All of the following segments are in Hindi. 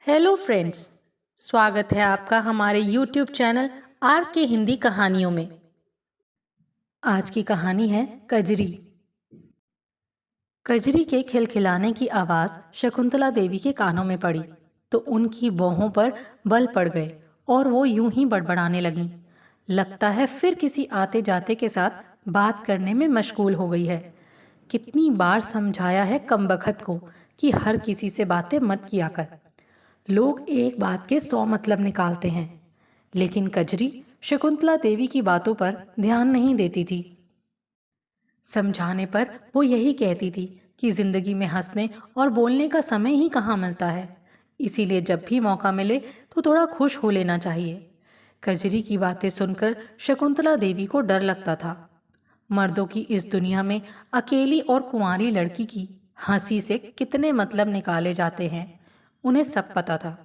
Hello friends. स्वागत है आपका हमारे यूट्यूब चैनल आर के हिंदी कहानियों में। आज की कहानी है कजरी। कजरी के खिलखिलाने की आवाज़ शकुंतला देवी के कानों में पड़ी तो उनकी बाहों पर बल पड़ गए और वो यूं ही बड़बड़ाने लगीं। लगता है फिर किसी आते जाते के साथ बात करने में मशगूल हो गई है। कितनी बार समझाया है कमबख्त को कि हर किसी से बातें मत किया कर। लोग एक बात के 100 मतलब निकालते हैं, लेकिन कजरी शकुंतला देवी की बातों पर ध्यान नहीं देती थी। समझाने पर वो यही कहती थी कि जिंदगी में हंसने और बोलने का समय ही कहाँ मिलता है, इसीलिए जब भी मौका मिले तो थोड़ा खुश हो लेना चाहिए। कजरी की बातें सुनकर शकुंतला देवी को डर लगता था। मर्दों की इस दुनिया में अकेली और कुंवारी लड़की की हंसी से कितने मतलब निकाले जाते हैं, उन्हें सब पता था।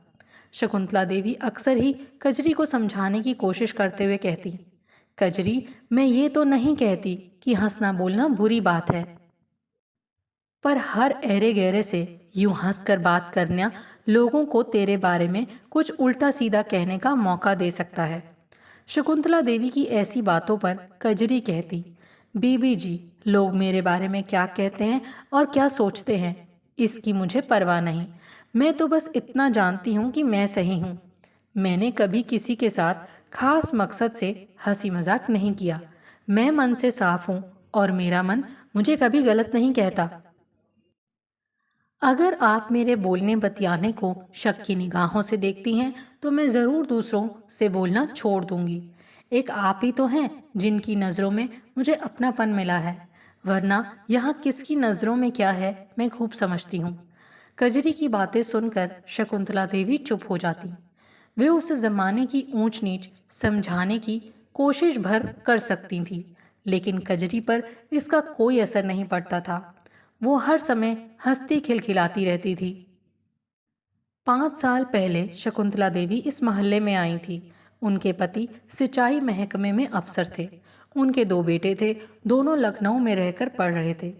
शकुंतला देवी अक्सर ही कजरी को समझाने की कोशिश करते हुए कहती, कजरी, मैं ये तो नहीं कहती कि हंसना बोलना बुरी बात है, पर हर अरे गहरे से यूं हंसकर बात करना लोगों को तेरे बारे में कुछ उल्टा सीधा कहने का मौका दे सकता है। शकुंतला देवी की ऐसी बातों पर कजरी कहती, बीबी जी, लोग मेरे बारे में क्या कहते हैं और क्या सोचते हैं इसकी मुझे परवाह नहीं। मैं तो बस इतना जानती हूँ कि मैं सही हूँ। मैंने कभी किसी के साथ खास मकसद से हंसी मजाक नहीं किया। मैं मन से साफ हूँ और मेरा मन मुझे कभी गलत नहीं कहता। अगर आप मेरे बोलने बतियाने को शक की निगाहों से देखती हैं तो मैं ज़रूर दूसरों से बोलना छोड़ दूंगी। एक आप ही तो हैं जिनकी नज़रों में मुझे अपनापन मिला है, वरना यहाँ किसकी नज़रों में क्या है मैं खूब समझती हूँ। कजरी की बातें सुनकर शकुंतला देवी चुप हो जाती। वे उस जमाने की ऊंच नीच समझाने की कोशिश भर कर सकती थी, लेकिन कजरी पर इसका कोई असर नहीं पड़ता था। वो हर समय हंसती खिलखिलाती रहती थी। 5 साल पहले शकुंतला देवी इस मोहल्ले में आई थी। उनके पति सिंचाई महकमे में अफसर थे। उनके 2 बेटे थे, दोनों लखनऊ में रहकर पढ़ रहे थे।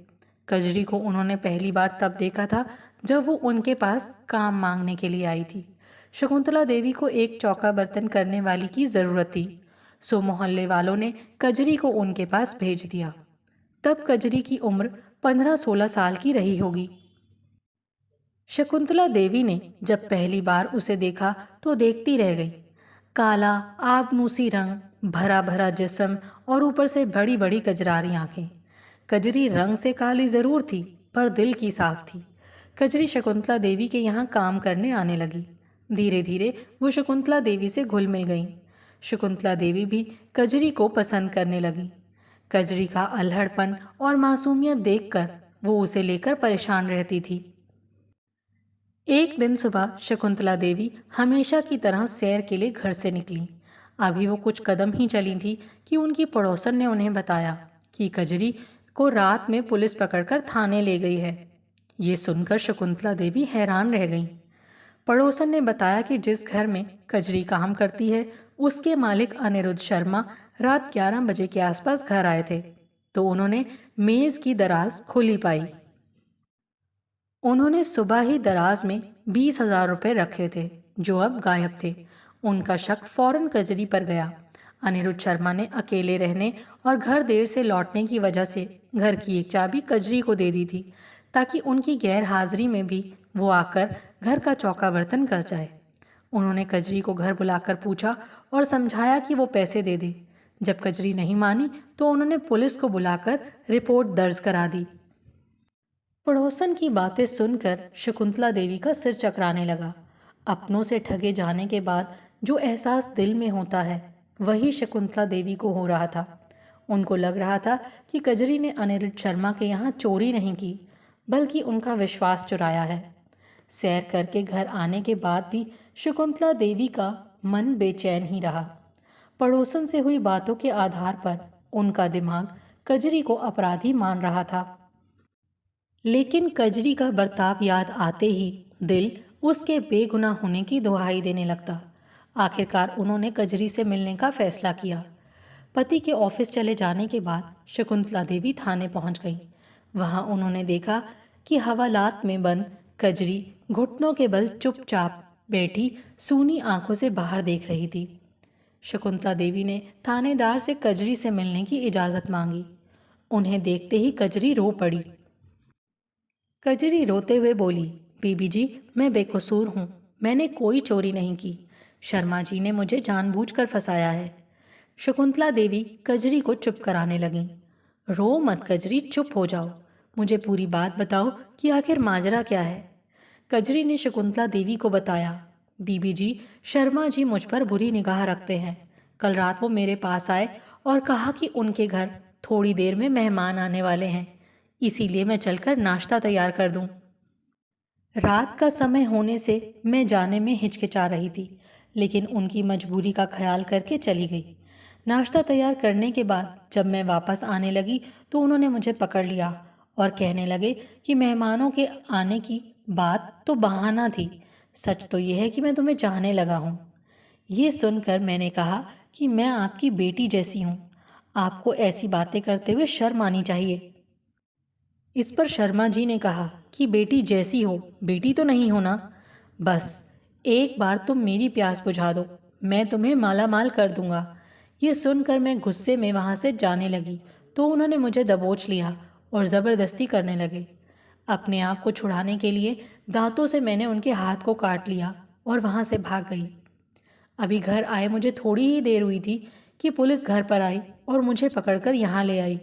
कजरी को उन्होंने पहली बार तब देखा था जब वो उनके पास काम मांगने के लिए आई थी। शकुंतला देवी को एक चौका बर्तन करने वाली की जरूरत थी, सो मोहल्ले वालों ने कजरी को उनके पास भेज दिया। तब कजरी की उम्र 15-16 साल की रही होगी। शकुंतला देवी ने जब पहली बार उसे देखा तो देखती रह गई। काला आबनूसी रंग, भरा भरा जिस्म और ऊपर से बड़ी बड़ी कजरारी आंखें। कजरी रंग से काली जरूर थी, पर दिल की साफ थी। कजरी शकुंतला देवी के यहाँ काम करने आने लगी। धीरे धीरे वो शकुंतला देवी से घुल मिल गई। शकुंतला देवी भी कजरी को पसंद करने लगी। कजरी का अल्हड़पन और मासूमियत देखकर वो उसे लेकर परेशान रहती थी। एक दिन सुबह शकुंतला देवी हमेशा की तरह सैर के लिए घर से निकली। अभी वो कुछ कदम ही चली थी कि उनकी पड़ोसन ने उन्हें बताया कि कजरी को रात में पुलिस पकड़कर थाने ले गई है। ये सुनकर शकुंतला देवी हैरान रह गई। पड़ोसन ने बताया कि जिस घर में कजरी काम करती है उसके मालिक अनिरुद्ध शर्मा रात 11 बजे के आसपास घर आए थे, तो उन्होंने मेज की दराज खुली पाई। उन्होंने सुबह ही दराज में 20,000 रुपये रखे थे जो अब गायब थे। उनका शक फौरन कजरी पर गया। अनिरुद्ध शर्मा ने अकेले रहने और घर देर से लौटने की वजह से घर की एक चाबी कजरी को दे दी थी, ताकि उनकी गैर हाजिरी में भी वो आकर घर का चौका बर्तन कर जाए। उन्होंने कजरी को घर बुलाकर पूछा और समझाया कि वो पैसे दे दे। जब कजरी नहीं मानी तो उन्होंने पुलिस को बुलाकर रिपोर्ट दर्ज करा दी। पड़ोसन की बातें सुनकर शकुंतला देवी का सिर चकराने लगा। अपनों से ठगे जाने के बाद जो एहसास दिल में होता है वही शकुंतला देवी को हो रहा था। उनको लग रहा था कि कजरी ने अनिरुद्ध शर्मा के यहाँ चोरी नहीं की, बल्कि उनका विश्वास चुराया है। सैर करके घर आने के बाद भी शकुंतला देवी का मन बेचैन ही रहा। पड़ोसन से हुई बातों के आधार पर उनका दिमाग कजरी को अपराधी मान रहा था। लेकिन कजरी का बर्ताव याद आते ही दिल उसके बेगुनाह होने की दुहाई देने लगता। आखिरकार उन्होंने कजरी से मिलने का फैसला किया। पति के ऑफिस चले जाने के बाद शकुंतला देवी थाने पहुंच गई। वहां उन्होंने देखा कि हवालात में बंद कजरी घुटनों के बल चुपचाप बैठी सूनी आंखों से बाहर देख रही थी। शकुंतला देवी ने थानेदार से कजरी से मिलने की इजाज़त मांगी। उन्हें देखते ही कजरी रो पड़ी। कजरी रोते हुए बोली, बीबी जी, मैं बेकसूर हूँ, मैंने कोई चोरी नहीं की। शर्मा जी ने मुझे जानबूझकर फंसाया है। शकुंतला देवी कजरी को चुप कराने लगीं। रो मत कजरी, चुप हो जाओ, मुझे पूरी बात बताओ कि आखिर माजरा क्या है। कजरी ने शकुंतला देवी को बताया, बीबी जी, शर्मा जी मुझ पर बुरी निगाह रखते हैं। कल रात वो मेरे पास आए और कहा कि उनके घर थोड़ी देर में मेहमान आने वाले हैं, इसीलिए मैं चलकर नाश्ता तैयार कर दूं। रात का समय होने से मैं जाने में हिचकिचा रही थी, लेकिन उनकी मजबूरी का ख्याल करके चली गई। नाश्ता तैयार करने के बाद जब मैं वापस आने लगी तो उन्होंने मुझे पकड़ लिया और कहने लगे कि मेहमानों के आने की बात तो बहाना थी, सच तो यह है कि मैं तुम्हें चाहने लगा हूँ। ये सुनकर मैंने कहा कि मैं आपकी बेटी जैसी हूँ, आपको ऐसी बातें करते हुए शर्म आनी चाहिए। इस पर शर्मा जी ने कहा कि बेटी जैसी हो, बेटी तो नहीं हो ना। बस एक बार तुम मेरी प्यास बुझा दो, मैं तुम्हें माला माल कर दूंगा। ये सुनकर मैं गुस्से में वहाँ से जाने लगी तो उन्होंने मुझे दबोच लिया और ज़बरदस्ती करने लगे। अपने आप को छुड़ाने के लिए दांतों से मैंने उनके हाथ को काट लिया और वहाँ से भाग गई। अभी घर आए मुझे थोड़ी ही देर हुई थी कि पुलिस घर पर आई और मुझे पकड़कर यहाँ ले आई।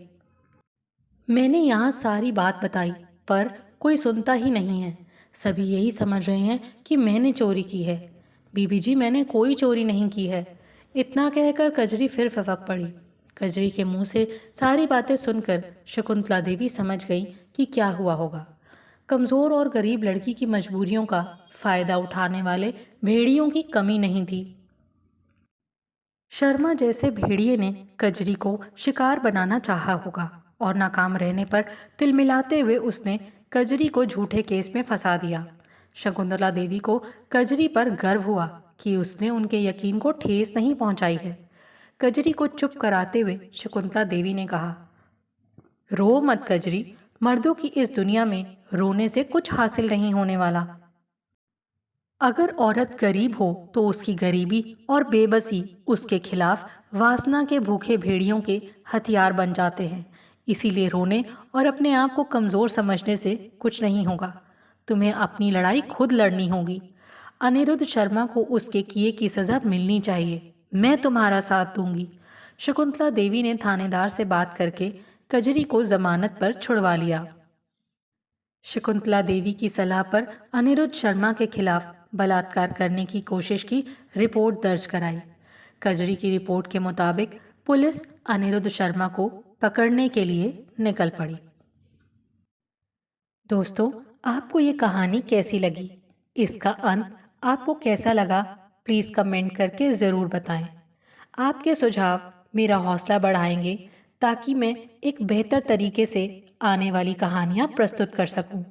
मैंने यहाँ सारी बात बताई पर कोई सुनता ही नहीं है। सभी यही समझ रहे हैं कि मैंने चोरी की है। बीबी जी, मैंने कोई चोरी नहीं की है। इतना कहकर कजरी फिर फपक पड़ी। कजरी के मुंह से सारी बातें सुनकर शकुंतला देवी समझ गई कि क्या हुआ होगा। कमज़ोर और गरीब लड़की की मजबूरियों का फ़ायदा उठाने वाले भेड़ियों की कमी नहीं थी। शर्मा जैसे भेड़िए ने कजरी को शिकार बनाना चाहा होगा और नाकाम रहने पर तिलमिलाते हुए उसने कजरी को झूठे केस में फंसा दिया। शकुंतला देवी को कजरी पर गर्व हुआ कि उसने उनके यकीन को ठेस नहीं पहुंचाई है। कजरी को चुप कराते हुए शकुंतला देवी ने कहा, रो मत कजरी, मर्दों की इस दुनिया में रोने से कुछ हासिल नहीं होने वाला। अगर औरत गरीब हो तो उसकी गरीबी और बेबसी उसके खिलाफ वासना के भूखे भेड़ियों के हथियार बन जाते हैं। इसीलिए रोने और अपने आप को कमज़ोर समझने से कुछ नहीं होगा। तुम्हें अपनी लड़ाई खुद लड़नी होगी। अनिरुद्ध शर्मा को उसके किए की सज़ा मिलनी चाहिए। मैं तुम्हारा साथ दूंगी। शकुंतला देवी ने थानेदार से बात करके कजरी को जमानत पर छुड़वा लिया। शकुंतला देवी की सलाह पर अनिरुद्ध शर्मा के खिलाफ बलात्कार करने की कोशिश की रिपोर्ट दर्ज कराई। कजरी की रिपोर्ट के मुताबिक पुलिस अनिरुद्ध शर्मा को पकड़ने के लिए निकल पड़ी। दोस्तों, आपको ये कहानी कैसी लगी? इसका अंत आपको कैसा लगा? प्लीज़ कमेंट करके ज़रूर बताएं। आपके सुझाव मेरा हौसला बढ़ाएंगे ताकि मैं एक बेहतर तरीके से आने वाली कहानियाँ प्रस्तुत कर सकूं।